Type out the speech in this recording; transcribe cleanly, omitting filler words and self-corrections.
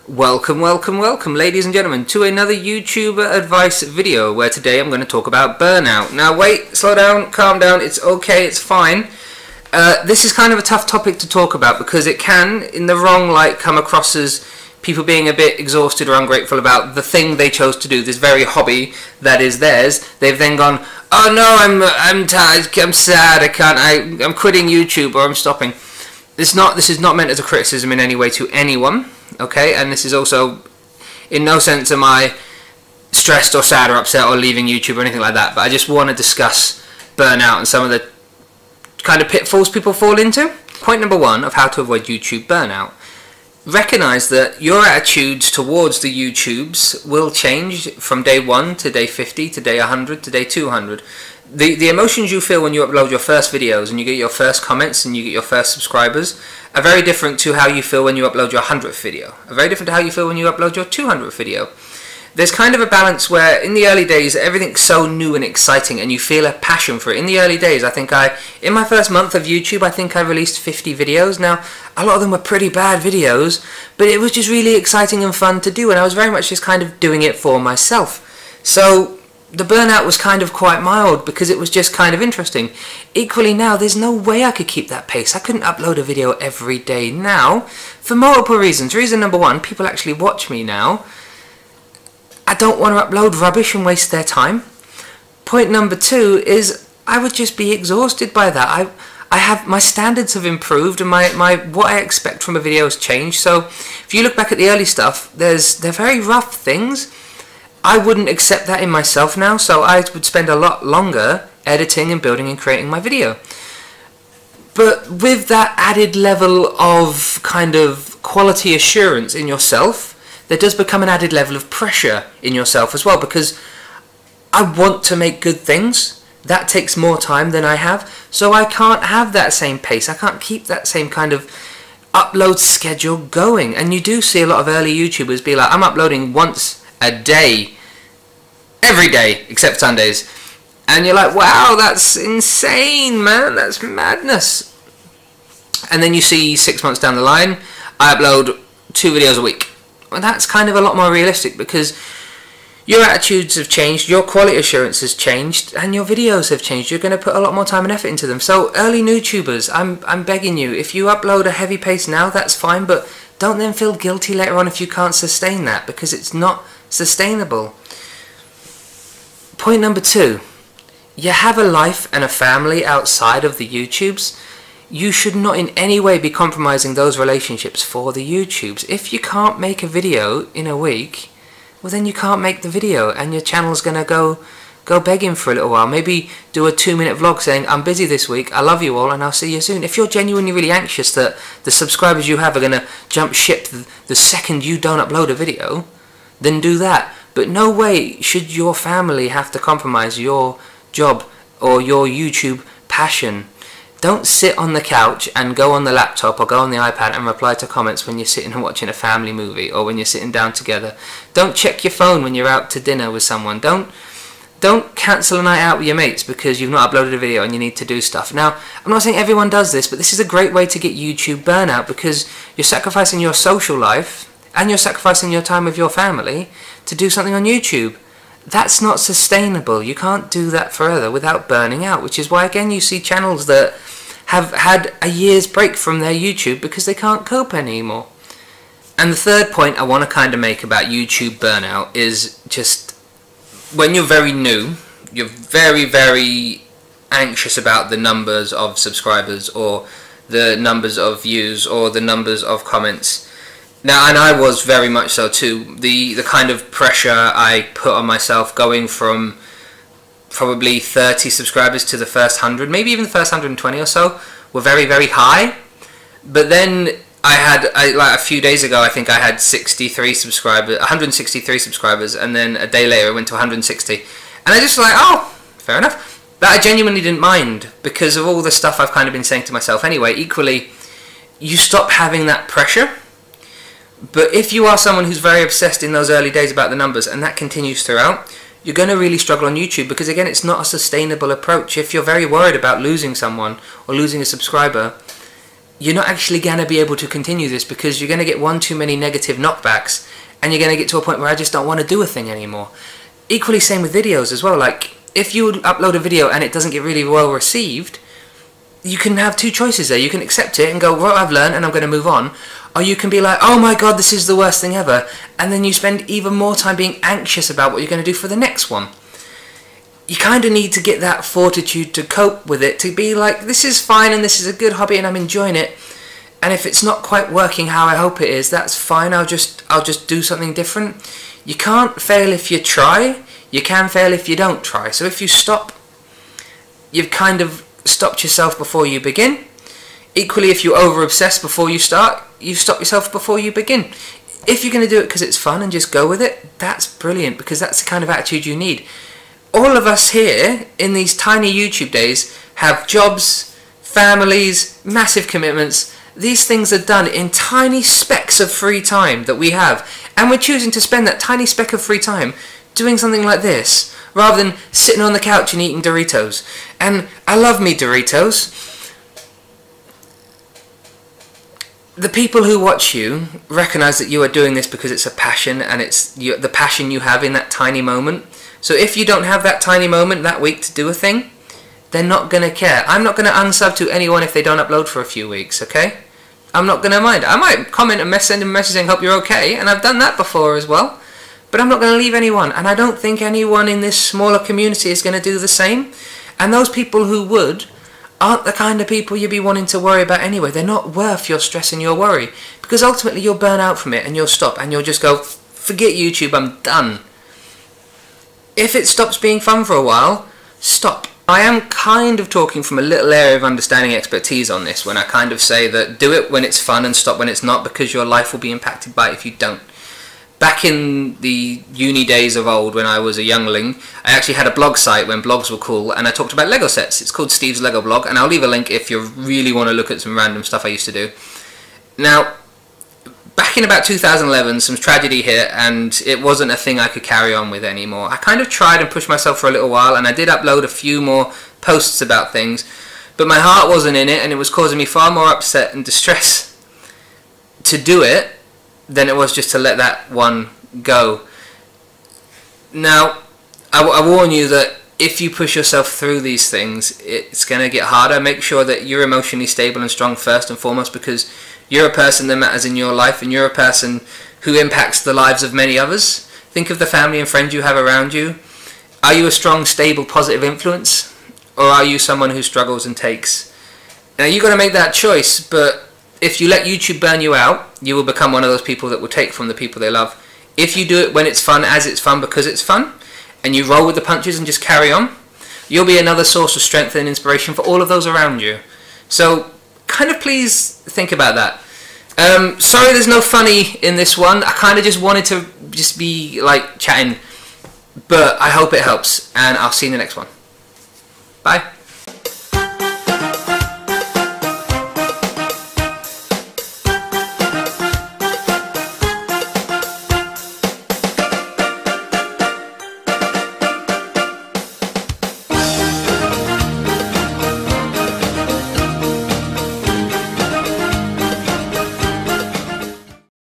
Welcome, welcome, welcome, ladies and gentlemen, to another YouTuber advice video where today I'm going to talk about burnout. Now wait, slow down, calm down, it's okay, it's fine. This is kind of a tough topic to talk about because it can, in the wrong light, come across as people being a bit exhausted or ungrateful about the thing they chose to do, this very hobby that is theirs. They've then gone, oh no, I'm tired, I'm sad, I'm quitting YouTube or I'm stopping. This is not meant as a criticism in any way to anyone. Okay, and this is also, in no sense am I stressed or sad or upset or leaving YouTube or anything like that, but I just want to discuss burnout and some of the kind of pitfalls people fall into. Point number one of how to avoid YouTube burnout. Recognize that your attitudes towards the YouTubes will change from day 1 to day 50 to day 100 to day 200. The emotions you feel when you upload your first videos and you get your first comments and you get your first subscribers are very different to how you feel when you upload your 100th video. Are very different to how you feel when you upload your 200th video. There's kind of a balance where in the early days everything's so new and exciting and you feel a passion for it. In the early days, in my first month of YouTube, I think I released 50 videos. Now, a lot of them were pretty bad videos, but it was just really exciting and fun to do, and I was very much just kind of doing it for myself. So the burnout was kind of quite mild because it was just kind of interesting. Equally now, there's no way I could keep that pace. I couldn't upload a video every day now for multiple reasons. Reason number one, people actually watch me now. I don't want to upload rubbish and waste their time. Point number two is I would just be exhausted by that. My standards have improved and what I expect from a video has changed. So if you look back at the early stuff, they're very rough things. I wouldn't accept that in myself now, so I would spend a lot longer editing and building and creating my video. But with that added level of kind of quality assurance in yourself, there does become an added level of pressure in yourself as well, because I want to make good things. That takes more time than I have, so I can't have that same pace. I can't keep that same kind of upload schedule going. And you do see a lot of early YouTubers be like, I'm uploading once a day, every day except Sundays, and you're like, wow, that's insane, man, that's madness. And then you see 6 months down the line, I upload 2 videos a week. Well, that's kind of a lot more realistic because your attitudes have changed, your quality assurance has changed, and your videos have changed. You're going to put a lot more time and effort into them. So early NewTubers, I'm begging you, if you upload a heavy pace now, that's fine, but don't then feel guilty later on if you can't sustain that, because it's not sustainable. Point number two, you have a life and a family outside of the YouTubes. You should not in any way be compromising those relationships for the YouTubes. If you can't make a video in a week, well then you can't make the video and your channel's gonna go begging for a little while. Maybe do a 2-minute vlog saying, I'm busy this week, I love you all and I'll see you soon. If you're genuinely really anxious that the subscribers you have are gonna jump ship the second you don't upload a video, then do that. But no way should your family have to compromise your job or your YouTube passion. Don't sit on the couch and go on the laptop or go on the iPad and reply to comments when you're sitting and watching a family movie or when you're sitting down together. Don't check your phone when you're out to dinner with someone. Don't cancel a night out with your mates because you've not uploaded a video and you need to do stuff. Now, I'm not saying everyone does this, but this is a great way to get YouTube burnout because you're sacrificing your social life and you're sacrificing your time with your family to do something on YouTube. That's not sustainable. You can't do that forever without burning out, which is why, again, you see channels that have had a year's break from their YouTube because they can't cope anymore. And the third point I want to kind of make about YouTube burnout is just when you're very new, you're very, very anxious about the numbers of subscribers or the numbers of views or the numbers of comments. Now, and I was very much so too. The kind of pressure I put on myself going from probably 30 subscribers to the first 100, maybe even the first 120 or so, were very, very high. But then like a few days ago, I think I had 163 subscribers, and then a day later it went to 160. And I just like, oh, fair enough. But I genuinely didn't mind because of all the stuff I've kind of been saying to myself anyway. Equally, you stop having that pressure. But if you are someone who's very obsessed in those early days about the numbers and that continues throughout, you're going to really struggle on YouTube because, again, it's not a sustainable approach. If you're very worried about losing someone or losing a subscriber, you're not actually going to be able to continue this, because you're going to get one too many negative knockbacks, and you're going to get to a point where I just don't want to do a thing anymore. Equally same with videos as well. Like, if you upload a video and it doesn't get really well received, you can have two choices there. You can accept it and go, well, I've learned and I'm going to move on. Or you can be like, oh my god, this is the worst thing ever. And then you spend even more time being anxious about what you're going to do for the next one. You kind of need to get that fortitude to cope with it, to be like, this is fine and this is a good hobby and I'm enjoying it. And if it's not quite working how I hope it is, that's fine. I'll just do something different. You can't fail if you try. You can fail if you don't try. So if you stop, you've kind of stopped yourself before you begin. Equally, if you over-obsess before you start, you've stopped yourself before you begin. If you're going to do it because it's fun and just go with it, that's brilliant, because that's the kind of attitude you need. All of us here, in these tiny YouTube days, have jobs, families, massive commitments. These things are done in tiny specks of free time that we have, and we're choosing to spend that tiny speck of free time doing something like this, rather than sitting on the couch and eating Doritos. And I love me Doritos. The people who watch you recognise that you are doing this because it's a passion, and it's the passion you have in that tiny moment. So if you don't have that tiny moment that week to do a thing, they're not going to care. I'm not going to unsub to anyone if they don't upload for a few weeks, okay? I'm not going to mind. I might comment and send a message saying, hope you're okay, and I've done that before as well. But I'm not going to leave anyone, and I don't think anyone in this smaller community is going to do the same. And those people who would aren't the kind of people you'd be wanting to worry about anyway. They're not worth your stress and your worry, because ultimately you'll burn out from it and you'll stop and you'll just go, forget YouTube, I'm done. If it stops being fun for a while, stop. I am kind of talking from a little area of understanding expertise on this when I kind of say that do it when it's fun and stop when it's not, because your life will be impacted by it if you don't. Back in the uni days of old, when I was a youngling, I actually had a blog site when blogs were cool, and I talked about Lego sets. It's called Steve's Lego Blog, and I'll leave a link if you really want to look at some random stuff I used to do. Now, back in about 2011, some tragedy hit, and it wasn't a thing I could carry on with anymore. I kind of tried and pushed myself for a little while, and I did upload a few more posts about things, but my heart wasn't in it, and it was causing me far more upset and distress to do it than it was just to let that one go. Now, I warn you that if you push yourself through these things, it's going to get harder. Make sure that you're emotionally stable and strong first and foremost, because you're a person that matters in your life, and you're a person who impacts the lives of many others. Think of the family and friends you have around you. Are you a strong, stable, positive influence? Or are you someone who struggles and takes? Now, you've got to make that choice, but if you let YouTube burn you out, you will become one of those people that will take from the people they love. If you do it when it's fun, as it's fun, because it's fun, and you roll with the punches and just carry on, you'll be another source of strength and inspiration for all of those around you. So, kind of please think about that. Sorry there's no funny in this one. I kind of just wanted to just be like chatting, but I hope it helps, and I'll see you in the next one.